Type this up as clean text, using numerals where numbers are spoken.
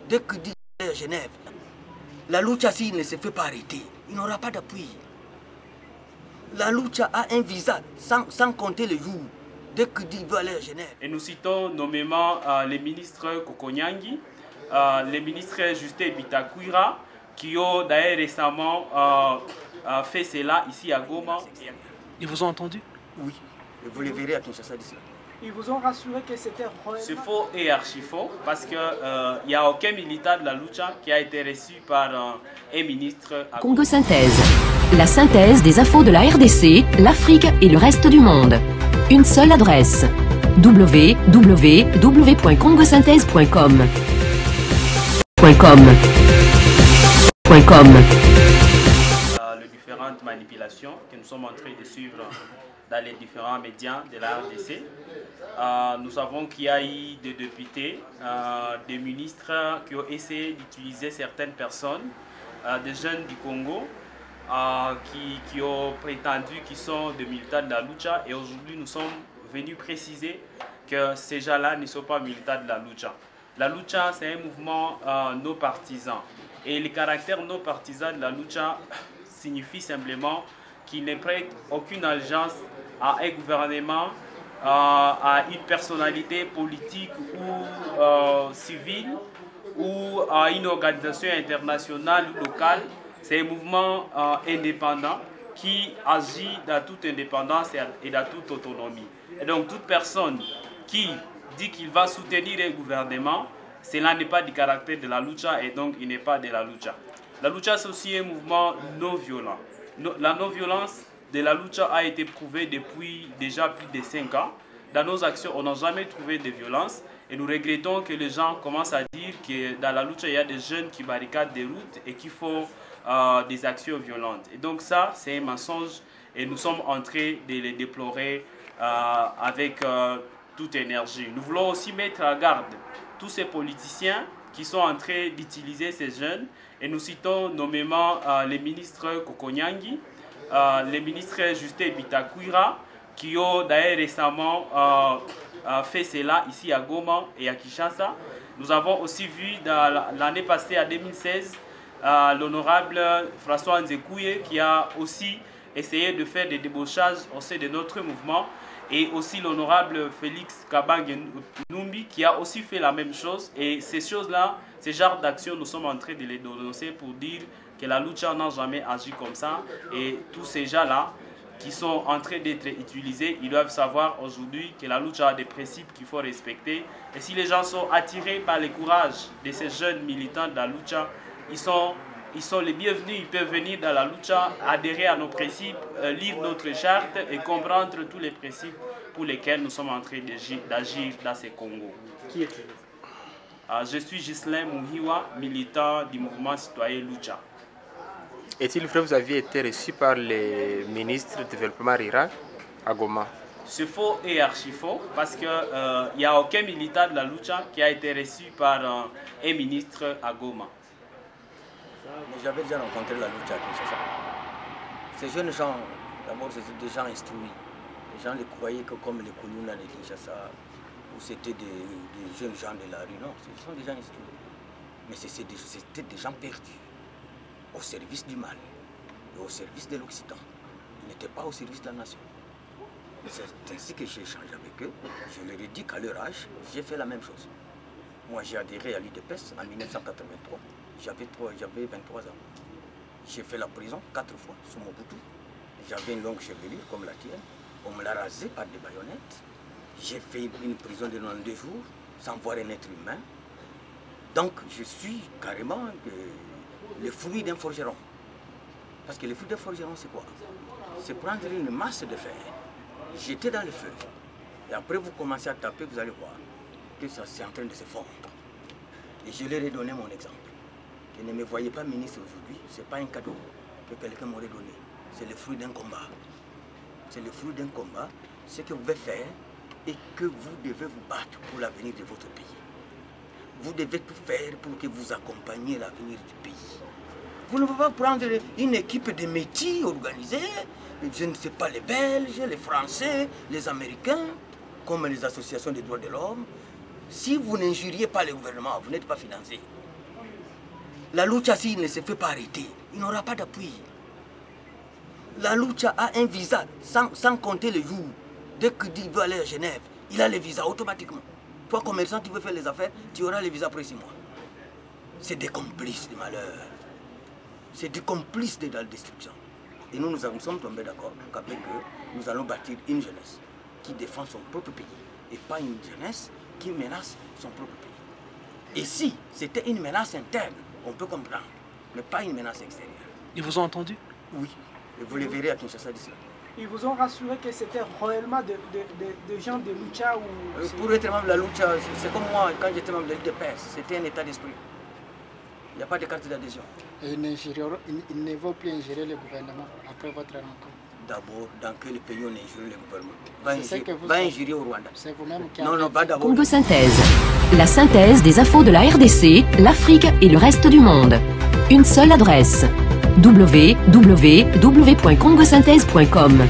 Dès que dit à Genève, la lucha s'il ne se fait pas arrêter, il n'aura pas d'appui. La lucha a un visa sans compter le jour. Dès que dit qu'il veut aller à Genève. Et nous citons nommément les ministres Kokonyangi, les ministres Justin Bitakwira, qui ont d'ailleurs récemment fait cela ici à Goma. Ils vous ont entendu? Oui, et vous les verrez à Kinshasa d'ici là. Ils vous ont rassuré que c'était C'est faux et archi faux parce qu'il n'y a aucun militant de la lucha qui a été reçu par un ministre. Congo Synthèse, la synthèse des infos de la RDC, l'Afrique et le reste du monde. Une seule adresse, www.congosynthèse.com. Les différentes manipulations que nous sommes en train de suivre dans les différents médias de la RDC. Nous savons qu'il y a eu des députés, des ministres qui ont essayé d'utiliser certaines personnes, des jeunes du Congo, qui ont prétendu qu'ils sont des militants de la lucha, et aujourd'hui nous sommes venus préciser que ces gens-là ne sont pas militants de la lucha. La lucha, c'est un mouvement non partisan, et le caractère non partisan de la lucha signifie simplement qu'il ne prête aucune allégeance à un gouvernement, à une personnalité politique ou civile, ou à une organisation internationale ou locale. C'est un mouvement indépendant qui agit dans toute indépendance et dans toute autonomie. Et donc toute personne qui dit qu'il va soutenir un gouvernement, cela n'est pas du caractère de la lucha, et donc il n'est pas de la lucha. La lucha, c'est aussi un mouvement non violent. La non-violence de la lucha a été prouvée depuis déjà plus de 5 ans. Dans nos actions, on n'a jamais trouvé de violence. Et nous regrettons que les gens commencent à dire que dans la lucha, il y a des jeunes qui barricadent des routes et qui font des actions violentes. Et donc ça, c'est un mensonge, et nous sommes en train de les déplorer avec toute énergie. Nous voulons aussi mettre à garde tous ces politiciens qui sont en train d'utiliser ces jeunes, et nous citons nommément les ministres Kokonyangi, les ministres Justin Bitakwira, qui ont d'ailleurs récemment fait cela ici à Goma et à Kinshasa. Nous avons aussi vu l'année passée, en 2016, l'honorable François Nzekouye, qui a aussi essayé de faire des débauchages au sein de notre mouvement, et aussi l'honorable Félix Kabange Numbi, qui a aussi fait la même chose. Et ces choses-là, ces genres d'actions, nous sommes en train de les dénoncer pour dire que la lucha n'a jamais agi comme ça, et tous ces gens-là qui sont en train d'être utilisés, ils doivent savoir aujourd'hui que la lucha a des principes qu'il faut respecter. Et si les gens sont attirés par le courage de ces jeunes militants de la lucha, ils sont les bienvenus, ils peuvent venir dans la lucha, adhérer à nos principes, lire notre charte et comprendre tous les principes pour lesquels nous sommes en train d'agir dans ces Congos. Qui est-il? Je suis Ghislain Mouhiwa, militant du mouvement citoyen Lucha. Est-il vrai que vous aviez été reçu par les ministres du développement rural à Goma? C'est faux et archi faux parce qu'il n'y a aucun militant de la lucha qui a été reçu par un ministre à Goma. Mais j'avais déjà rencontré la lucha à Kinshasa. Ces jeunes gens, d'abord, c'était des gens instruits. Les gens les croyaient que comme les Kuluna de Kinshasa, où c'était des jeunes gens de la rue. Non, ce sont des gens instruits. Mais c'était des gens perdus, au service du mal et au service de l'Occident. Ils n'étaient pas au service de la nation. C'est ainsi que j'ai échangé avec eux. Je leur ai dit qu'à leur âge, j'ai fait la même chose. Moi, j'ai adhéré à l'UDPS en 1983. J'avais 23 ans. J'ai fait la prison 4 fois sous Mobutu. J'avais une longue chevelure comme la tienne. On me l'a rasé par des baïonnettes. J'ai fait une prison de 92 jours sans voir un être humain. Donc, je suis carrément le fruit d'un forgeron. Parce que le fruit d'un forgeron, c'est quoi? C'est prendre une masse de fer, jeter dans le feu. Et après, vous commencez à taper, vous allez voir que ça c'est en train de se fondre. Et je leur ai donné mon exemple. Que ne me voyez pas ministre aujourd'hui, ce n'est pas un cadeau que quelqu'un m'aurait donné. C'est le fruit d'un combat. C'est le fruit d'un combat, ce que vous devez faire et que vous devez vous battre pour l'avenir de votre pays. Vous devez tout faire pour que vous accompagniez l'avenir du pays. Vous ne pouvez pas prendre une équipe de métiers organisée, je ne sais pas, les Belges, les Français, les Américains, comme les associations des droits de l'homme. Si vous n'injuriez pas le gouvernement, vous n'êtes pas financé. La lucha, s'il ne se fait pas arrêter, il n'aura pas d'appui. La lucha a un visa sans compter les jours. Dès qu'il veut aller à Genève, il a le visa automatiquement. Toi, commerçant qui veut faire les affaires, tu auras le visa après 6 mois. C'est des complices de malheur. C'est des complices de la destruction. Et nous sommes tombés d'accord qu'avec eux, nous allons bâtir une jeunesse qui défend son propre pays et pas une jeunesse qui menace son propre pays. Et si c'était une menace interne, on peut comprendre, mais pas une menace extérieure. Ils vous ont entendu? Oui, et vous le verrez à Kinshasa d'ici là. Ils vous ont rassuré que c'était réellement de gens de lucha ou... Pour être membre de la lucha, c'est comme moi, quand j'étais membre de l'UDPS, c'était un état d'esprit. Il n'y a pas de carte d'adhésion. Et ils ne vont plus ingérer le gouvernement après votre rencontre. D'abord, dans quel pays on injure le gouvernement? Va injurer au Rwanda. C'est vous-même qui Non, non, pas d'abord. Congo Synthèse. La synthèse des infos de la RDC, l'Afrique et le reste du monde. Une seule adresse. www.congosynthèse.com.